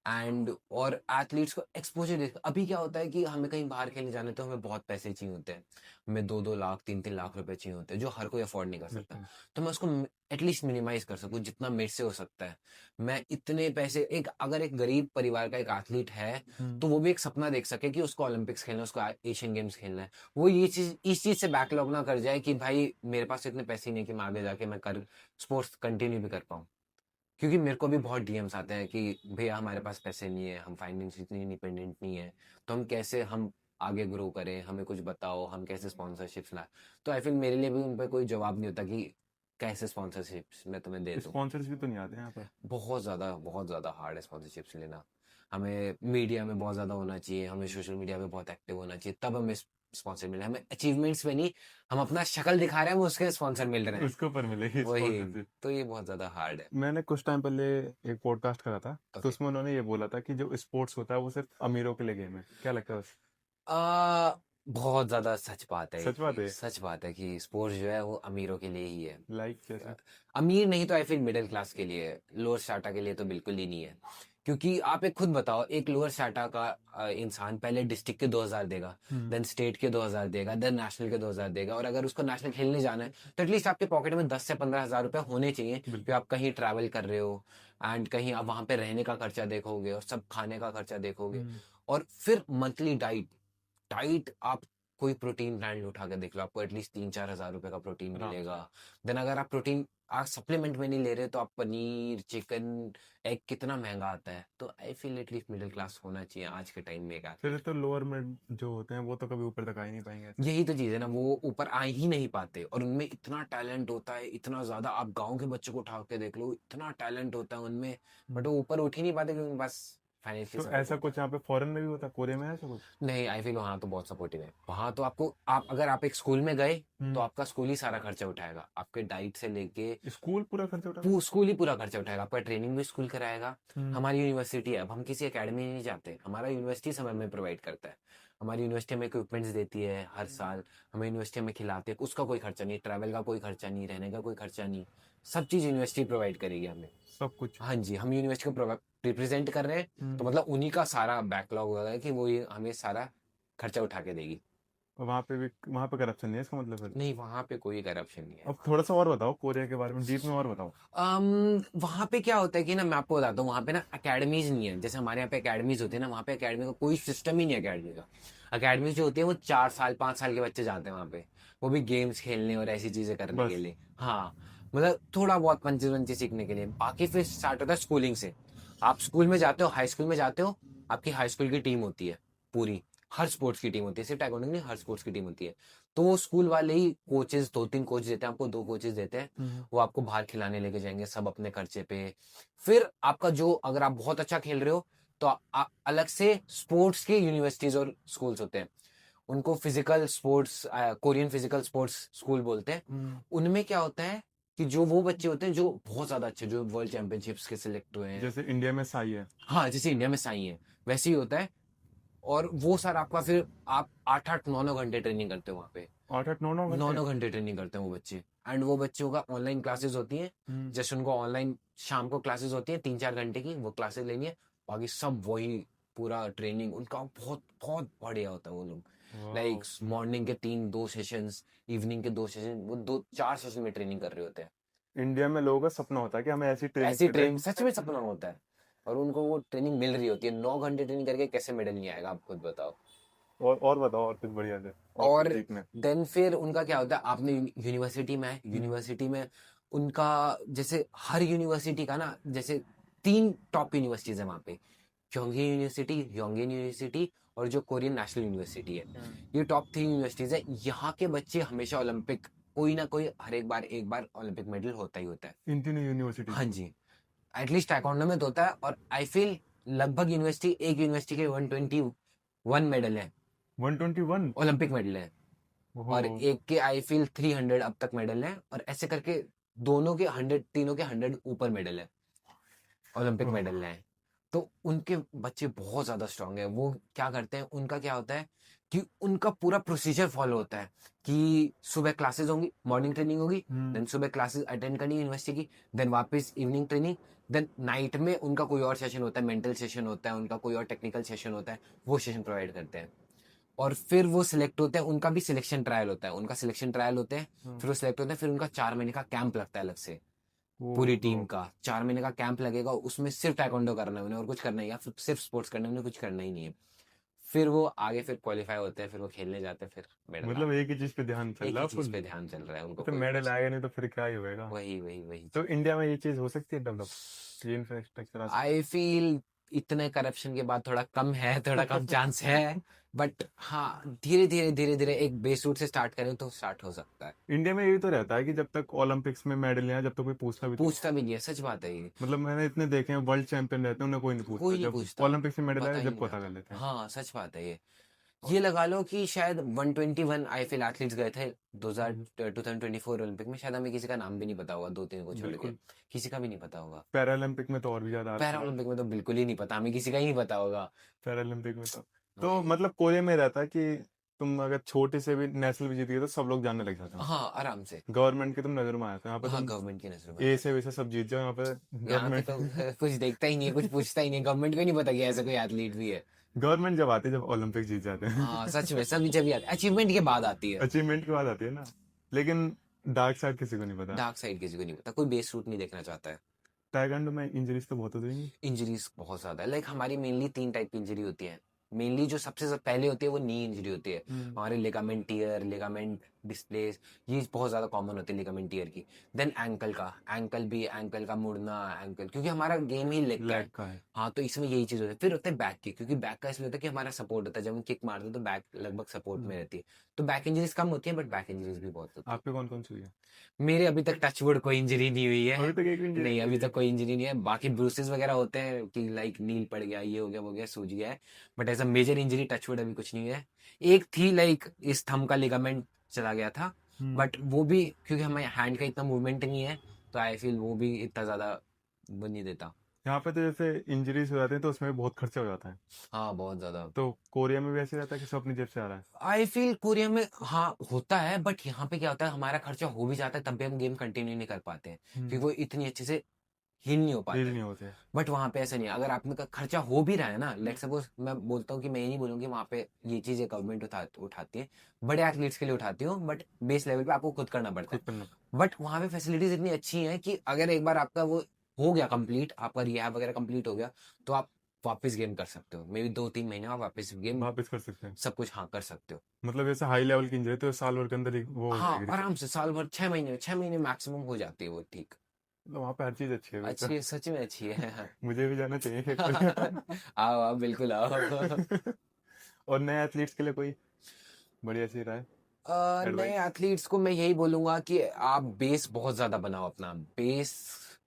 एंड और एथलीट्स को एक्सपोजर दे। अभी क्या होता है कि हमें कहीं बाहर खेलने जाने तो हमें बहुत पैसे चाहिए होते हैं, हमें 2-2 लाख 3-3 लाख रुपए चाहिए होते हैं, जो हर कोई अफोर्ड नहीं कर सकता। बिल्कुल। तो मैं उसको एटलीस्ट मिनिमाइज कर सकूं जितना मेरे से हो सकता है। मैं इतने पैसे, एक अगर एक गरीब परिवार का एक एथलीट है, तो वो भी एक सपना देख सके कि उसको ओलंपिक्स खेलना है, उसको एशियन गेम्स खेलना है। वो ये चीज, इस चीज से बैकलॉग ना कर जाए कि भाई मेरे पास इतने पैसे नहीं है कि मैं आगे जाके मैं कर स्पोर्ट्स कंटिन्यू भी कर पाऊँ। क्योंकि मेरे को भी बहुत डीएम्स आते हैं कि भैया हमारे पास पैसे नहीं है, हम फाइनेंस इतनी इंडिपेंडेंट नहीं है, तो हम कैसे हम आगे ग्रो करें, हमें कुछ बताओ, हम कैसे स्पॉन्सरशिप्स लाए। तो आई फिल मेरे लिए भी उन पर कोई जवाब नहीं होता कि कैसे स्पॉन्सरशिप्स मैं तुम्हें दे दूं। स्पॉन्सर्स भी तो नहीं आते यहाँ पर। बहुत ज़्यादा हार्ड है स्पॉन्सरशिप्स लेना। हमें मीडिया में बहुत ज़्यादा होना चाहिए, हमें सोशल मीडिया में बहुत एक्टिव होना चाहिए, तब हमें स्पॉन्सर मिले। हमें अचीवमेंट्स में नहीं, हम अपना शक्ल दिखा रहे हैं, वो उसके स्पॉन्सर मिल रहे हैं, उसके ऊपर मिलेगी वही। स्पॉन्सरशिप। तो ये बहुत ज़्यादा हार्ड है। मैंने कुछ टाइम पहले एक पॉडकास्ट करा था, तो Okay. उसमें उन्होंने ये बोला था कि जो स्पोर्ट्स होता है वो सिर्फ अमीरों के लिए गेम है। क्या लगता है उस? आ, बहुत ज्यादा सच बात है, सच बात है। सच बात है कि स्पोर्ट्स जो है वो अमीरों के लिए ही है। लाइक कैसे? अमीर नहीं तो आई फील मिडिल क्लास के लिए, लोअर स्टाटा के लिए तो बिल्कुल ही नहीं है। क्योंकि आप एक खुद बताओ, एक लोअर स्टाटा का इंसान पहले डिस्ट्रिक्ट के 2,000 देगा, देन स्टेट के 2,000 देगा, देन नेशनल के 2,000 देगा, और अगर उसको नेशनल खेलने जाना है तो एटलीस्ट आपके पॉकेट में 10 से 15 हज़ार रुपए होने चाहिए, कि आप कहीं ट्रैवल कर रहे हो, एंड कहीं आप वहां पे रहने का खर्चा देखोगे, और सब खाने का खर्चा देखोगे, और फिर मंथली डाइट डाइट आप कोई प्रोटीन ब्रांड उठा के देख लो, आपको एटलीस्ट 3-4 हज़ार रुपए का प्रोटीन आराम से। मिलेगा। देन अगर आप प्रोटीन आप सप्लीमेंट में नहीं ले रहे तो आप पनीर, चिकन, एग कितना महंगा आता है। तो I feel at least middle class होना चाहिए आज के टाइम में एक फिर athlete। तो लोअर में जो होते हैं वो तो कभी ऊपर तक आ ही नहीं पाएंगे ऐसे। यही तो चीज है ना, वो ऊपर आ ही नहीं पाते और उनमें इतना टैलेंट होता है, इतना ज्यादा। आप गांव के बच्चों को उठा के देख लो, इतना टैलेंट होता है उनमें, बट वो ऊपर उठ ही नहीं पाते क्योंकि बस फाइनेंशियल तो सपोर्ट ऐसा होता कुछ यहाँ पे फॉरेन में भी होता है, कोरिया में है ऐसा कुछ? है। नहीं, आई फील वहाँ तो बहुत सपोर्टिव है। वहाँ तो आपको, आप अगर आप एक स्कूल में गए तो आपका स्कूल ही सारा खर्चा उठाएगा, आपके डाइट से लेके स्कूल पूरा खर्चा उठा? स्कूल ही पूरा खर्चा उठाएगा। आपका ट्रेनिंग भी स्कूल कराएगा। हम्म। हमारी यूनिवर्सिटी है, अब हम किसी एकेडमी नहीं जाते, हमारा यूनिवर्सिटी समय में प्रोवाइड करता है। हमारी यूनिवर्सिटी हमें इक्विपमेंट्स देती है हर साल, हमें यूनिवर्सिटी हमें खिलाती है, उसका कोई खर्चा नहीं, ट्रैवल का कोई खर्चा नहीं, रहने का कोई खर्चा नहीं, सब चीज़ यूनिवर्सिटी प्रोवाइड करेगी हमें। सब कुछ? हाँ जी, हम यूनिवर्सिटी को रिप्रेजेंट कर रहे हैं तो मतलब उन्हीं का सारा बैकलॉग होगा कि वो ये हमें सारा खर्चा उठा के देगी। वहाँ पे भी, वहाँ पे करप्शन नहीं है इसका मतलब फिर? नहीं, वहाँ पे कोई करप्शन नहीं है। अब थोड़ा सा और बताओ कोरिया के बारे में, डीप में और बताओ। वहाँ पे क्या होता है कि ना, मैं आपको बताता हूँ, वहाँ पे ना अकेडमीज नहीं है जैसे हमारे यहाँ पे अकेडमीज होती है ना, वहाँ पे अकेडमी का कोई सिस्टम ही नहीं है। अकेडमी का, अकेडमी जो होती है वो 4 साल 5 साल के बच्चे जाते हैं वहाँ पे, वो भी गेम्स खेलने और ऐसी चीजें करने के बस? लिए। हाँ, मतलब थोड़ा बहुत पंचे वंचे सीखने के लिए। बाकी फिर स्टार्ट होता है स्कूलिंग से। आप स्कूल में जाते हो, हाई स्कूल में जाते हो, आपकी हाई स्कूल की टीम होती है पूरी, हर स्पोर्ट्स की टीम होती है, सिर्फ टाइकोंडो नहीं, हर स्पोर्ट्स की टीम होती है। तो वो स्कूल वाले ही कोचेस, 2-3 कोच देते हैं आपको, 2 कोचेस देते हैं, वो आपको बाहर खिलाने लेके जाएंगे, सब अपने खर्चे पे। फिर आपका जो, अगर आप बहुत अच्छा खेल रहे हो तो अलग से स्पोर्ट्स की यूनिवर्सिटीज और स्कूल्स होते हैं, उनको physical sports, Korean physical sports school बोलते हैं। उनमें क्या होता है कि जो वो बच्चे होते हैं जो बहुत ज्यादा अच्छे, जो वर्ल्ड चैंपियनशिप्स के सिलेक्ट हुए हैं, जैसे इंडिया में साई है? हाँ जैसे इंडिया में साई है, वैसे ही होता है। और वो सर आपका, फिर आप 8-8 9-9 घंटे ट्रेनिंग करते हो वहाँ पे। 8-8 9 9 घंटे? 9-9 घंटे ट्रेनिंग करते हैं वो बच्चे। एंड वो बच्चों का ऑनलाइन क्लासेस होती हैं, जैसे उनको ऑनलाइन शाम को क्लासेस होती हैं 3-4 घंटे की, वो क्लासेस लेनी है। बाकी सब वही पूरा ट्रेनिंग उनका बहुत बहुत बढ़िया होता है। वो लोग लाइक मॉर्निंग के 2 सेशंस, इवनिंग के 2 सेशन, वो 2-4 सेशन में ट्रेनिंग कर रहे होते हैं। इंडिया में लोगों का सपना होता है कि हमें ऐसी ट्रेनिंग ऐसी मिले। ट्रेनिंग सच में सपना होता है, और उनको वो ट्रेनिंग मिल रही होती है। 9 घंटे ट्रेनिंग करके कैसे मेडल नहीं आएगा, आप खुद बताओ। और बताओ और कुछ बढ़िया से, और और कुछ सीखने। देन फिर उनका क्या होता है, आपने यूनिवर्सिटी में है, यूनिवर्सिटी में उनका, जैसे हर यूनिवर्सिटी का ना, जैसे 3 टॉप यूनिवर्सिटीज है वहाँ पे, क्योंगी यूनिवर्सिटी, योंगेन यूनिवर्सिटी और जो कोरियन नेशनल यूनिवर्सिटी है। ये टॉप 3 यूनिवर्सिटीज है। यहाँ के बच्चे हमेशा ओलंपिक, कोई ना कोई हर एक बार ओलंपिक मेडल होता ही होता है। इन तीनों यूनिवर्सिटी? हाँ जी, एटलीस्ट टाइकोंडो में तो होता है। और आई फील लगभग यूनिवर्सिटी, एक यूनिवर्सिटी के 121 मेडल है, 121? ओलंपिक मेडल है। ओहो। और एक के आई फील 300 अब तक मेडल है, और ऐसे करके दोनों के 100, तीनों के 100 ऊपर मेडल है, ओलंपिक मेडल है। तो उनके बच्चे बहुत ज्यादा स्ट्रांग है। वो क्या करते हैं, उनका क्या होता है कि उनका पूरा प्रोसीजर फॉलो होता है कि सुबह क्लासेस होंगी, मॉर्निंग ट्रेनिंग होगी, देन सुबह क्लासेस अटेंड करनी यूनिवर्सिटी की, देन वापस इवनिंग ट्रेनिंग, देन नाइट में उनका कोई और सेशन होता है, मेंटल सेशन होता है उनका, कोई और टेक्निकल सेशन होता है, वो सेशन प्रोवाइड करते हैं। और फिर वो सिलेक्ट होते हैं, उनका भी सिलेक्शन ट्रायल होता है, उनका सिलेक्शन ट्रायल होते हैं, फिर वो सिलेक्ट होते हैं, फिर उनका 4 महीने का कैंप लगता है अलग से। पूरी टीम का 4 महीने का कैंप लगेगा, उसमें सिर्फ टाइकोंडो करना है उन्हें, और कुछ करना ही है, सिर्फ स्पोर्ट्स करना है उन्हें, कुछ करना ही नहीं है। फिर वो आगे फिर क्वालिफाई होते हैं, फिर वो खेलने जाते हैं, फिर मेडल मतलब एक ही चीज पे ध्यान चल एक रहा ही है चीज फुल? पे ध्यान चल रहा है उनको, तो कोई मेडल कुछ आएगा नहीं तो फिर क्या ही होएगा? वही वही वही तो इंडिया में ये चीज हो सकती है डेवलप, ये इंफ्रास्ट्रक्चर? आई फील इतने करप्शन के बाद थोड़ा कम है, थोड़ा कम चांस है। बट हाँ, धीरे धीरे धीरे धीरे एक बेस रूट से स्टार्ट करें तो स्टार्ट हो सकता है। इंडिया में यही तो रहता है कि जब तक ओलंपिक्स में मेडल नहीं आया जब तक कोई पूछता भी पूछता भी नहीं है, सच बात है ये। मतलब मैंने इतने देखे हैं वर्ल्ड चैंपियन रहते हैं उन्हें कोई नहीं पूछता, कोई नहीं जब पूछता, ओलंपिक्स में मेडल पता आया ही जब नहीं पता कर रहता। लेते हैं। हाँ सच बात है ये लगा लो कि शायद 121 आई फील एथलीट्स गए थे 2024 ओलंपिक में, शायद हमें किसी का नाम भी नहीं पता होगा, 2-3 को छोड़ के बिल्कुल। किसी का भी नहीं पता होगा। पैरालंपिक में तो और भी ज्यादा आते पैरा हैं। ओलंपिक में तो बिल्कुल ही नहीं पता, हमें किसी का ही नहीं पता होगा। पैरालंपिक में तो मतलब कोरिया में रहता है कि तुम अगर छोटे से भी नेशनल भी जीत गए तो सब लोग जानने लग जाते हैं, हाँ आराम से। गवर्नमेंट की तुम नजर में आते हैं। यहाँ पे हाँ तुम गवर्नमेंट की नजर में ए आता से वैसे सब जीत जाओ, यहाँ पे है। यहाँ पे तो गवर्नमेंट कुछ देखता ही नहीं है, कुछ पूछता ही नहीं है, गवर्नमेंट को ही नहीं पता कि ऐसा कोई एथलीट भी है। गवर्नमेंट जब आती है जब ओलंपिक जीत जाते हैं। हाँ सच में, सभी जब याद अचीवमेंट के बाद आती है। अचीवमेंट के बाद आती है ना, लेकिन डार्क साइड किसी को नहीं पता। डार्क साइड किसी को नहीं पता, कोई बेस रूट नहीं देखना चाहता है। ताइक्वांडो में इंजरीज तो बहुत होती है। इंजरीज बहुत ज्यादा है, लाइक हमारी मेनली 3 टाइप की इंजरी होती है। मेनली जो सबसे पहले होती है वो नी इंजरी होती है, हमारे लिगामेंट टियर, लिगामेंट डिस्प्लेस, ये बहुत ज्यादा कॉमन होती है लिगामेंट टियर की। देन एंकल का मुड़ना, एंकल, क्योंकि हमारा गेम ही लेग का लेग है। का है। हाँ, तो इसमें यही चीज होती है। फिर होता है बैक की, क्योंकि बैक का इसलिए होता है कि हमारा सपोर्ट होता है, जब हम किक मारते हैं तो बैक लगभग सपोर्ट में रहती है, तो बैक इंजरीज कम होती है, बट बैक इंजरीज भी बहुत होती है। आपके कौन कौन सी हुई है? मेरे अभी तक टचवुड कोई इंजरी नहीं हुई है। अभी तक एक भी इंजरी नहीं, नहीं अभी हुई है? तक कोई इंजरी नहीं है। बाकी ब्रूसेस वगैरह होते हैं कि लाइक नील पड़ गया, ये हो गया, वो गया, सूज गया है, बट ऐसा मेजर इंजरी टचवुड अभी कुछ नहीं है। एक थी लाइक इस थंब का लिगामेंट चला गया था, बट वो भी क्योंकि हमारे हैंड का इतना मूवमेंट नहीं है, तो आई फील वो भी इतना ज्यादा वो नहीं देता। यहाँ पे तो जैसे इंजरीज हो जाते हैं तो उसमें बहुत खर्चा हो जाता है, हाँ, बहुत ज्यादा। तो कोरिया में भी ऐसे रहता है कि सब अपनी जेब से आ रहा है? आई फील कोरिया में हाँ होता है, बट यहाँ पे क्या होता है, हमारा खर्चा हो भी जाता है तब भी हम गेम कंटिन्यू नहीं कर पाते हैं, क्योंकि वो इतनी अच्छे से हील नहीं हो रील पाते नहीं हैं। होते। बट वहां पे ऐसा नहीं है, अगर आप में का खर्चा हो भी रहा है ना, लाइक सपोज मैं बोलता हूँ कि मैं ये नहीं बोलूंगी वहां पे ये चीजें गवर्नमेंट उठाती है, बड़े एथलीट्स के लिए उठाती हूँ, बट बेस लेवल पे आपको खुद करना पड़ता खुद है। करना। बट वहां पे फैसिलिटीज इतनी अच्छी हैं कि अगर एक बार आपका वो हो गया कंप्लीट, आपका रिहैब वगैरह कंप्लीट हो गया, तो आप वापस गेम कर सकते हो, मे बी 2-3 महीने आप वापस गेम वापस कर सकते हैं? सब कुछ हाँ कर सकते हो। मतलब जैसे हाई लेवल की इंजरी तो साल भर के अंदर ही वो हो हाँ, जाएगी? आराम से साल भर, 6 महीने मैक्सिमम हो जाती है वो ठीक। तो वहाँ पे हर चीज अच्छी है फिर तो। अच्छी है, सच में अच्छी है। मुझे भी जाना चाहिए फिर कोरिया। आओ आओ, बिल्कुल आओ। और नए एथलीट्स के लिए कोई बढ़िया सी राय, नए एडवाइस? एथलीट्स को मैं यही बोलूंगा कि आप बेस बहुत ज्यादा बनाओ अपना बेस,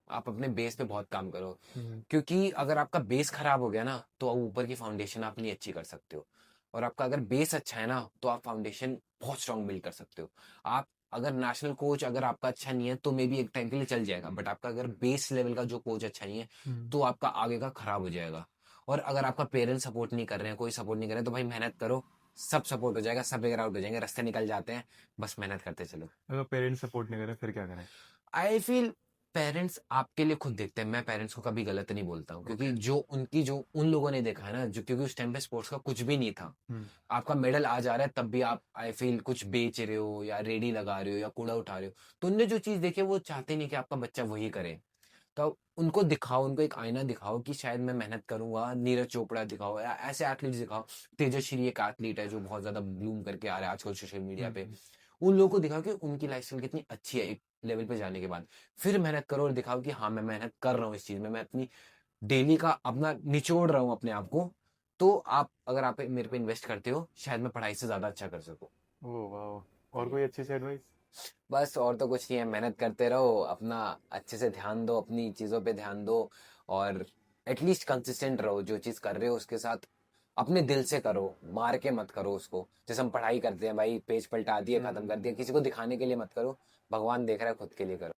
आप अपने बेस पे बहुत काम करो, क्योंकि अगर आपका बेस खराब हो गया ना, तो ऊपर की फाउंडेशन आप नहीं अच्छी कर सकते हो। और आपका अगर बेस अच्छा है ना, तो आप फाउंडेशन बहुत स्ट्रांग बिल्ड कर सकते हो। आप अगर नेशनल कोच अगर आपका अच्छा नहीं है तो मे बी एक टाइम के लिए चल जाएगा, बट आपका अगर बेस लेवल का जो कोच अच्छा नहीं है, तो आपका आगे का खराब हो जाएगा। और अगर आपका पेरेंट्स सपोर्ट नहीं कर रहे हैं, कोई सपोर्ट नहीं कर रहे हैं, तो भाई मेहनत करो, सब सपोर्ट हो जाएगा, सब फिगर आउट हो जाएंगे, रास्ते निकल जाते हैं, बस मेहनत करते चलो। अगर पेरेंट्स सपोर्ट नहीं करें फिर क्या करें? आई फील पेरेंट्स आपके लिए खुद देखते हैं, मैं पेरेंट्स को कभी गलत नहीं बोलता हूँ, क्योंकि जो उन लोगों ने देखा है ना, जो क्योंकि उस टाइम पे स्पोर्ट्स का कुछ भी नहीं था, आपका मेडल आ जा रहा है तब भी आप आई फील कुछ बेच रहे हो या रेडी लगा रहे हो या कूड़ा उठा रहे हो, तो उनने जो चीज देखी है, वो चाहते नहीं कि आपका बच्चा वही करे। तो उनको दिखाओ, उनको एक आईना दिखाओ कि शायद मैं मेहनत करूंगा, नीरज चोपड़ा दिखाओ या ऐसे एथलीट्स दिखाओ। तेजस्वी एक एथलीट है जो बहुत ज्यादा ब्लूम करके आ रहा है आजकल सोशल मीडिया पे, उन लोगों को दिखाओ कि उनकी लाइफस्टाइल कितनी अच्छी है एक लेवल पे जाने के बाद, फिर मेहनत करो और दिखाओ कि हाँ मैं मेहनत कर रहा हूँ इस चीज में, मैं अपनी डेली का अपना निचोड़ रहा हूँ अपने आप को, तो आप अगर आप मेरे पे इन्वेस्ट करते हो, शायद मैं पढ़ाई से ज्यादा अच्छा कर सकूँ। ओह वाह, और कोई अच्छी सी एडवाइस? बस और तो कुछ नहीं है, मेहनत करते रहो, अपना अच्छे से ध्यान दो, अपनी चीज़ों पे ध्यान दो, और एटलीस्ट कंसिस्टेंट रहो, जो चीज़ कर रहे हो उसके साथ अपने दिल से करो, मार के मत करो उसको। जैसे हम पढ़ाई करते हैं भाई, पेज पलटा दिए, खत्म कर दिया, किसी को दिखाने के लिए मत करो, भगवान देख रहा है, खुद के लिए करो।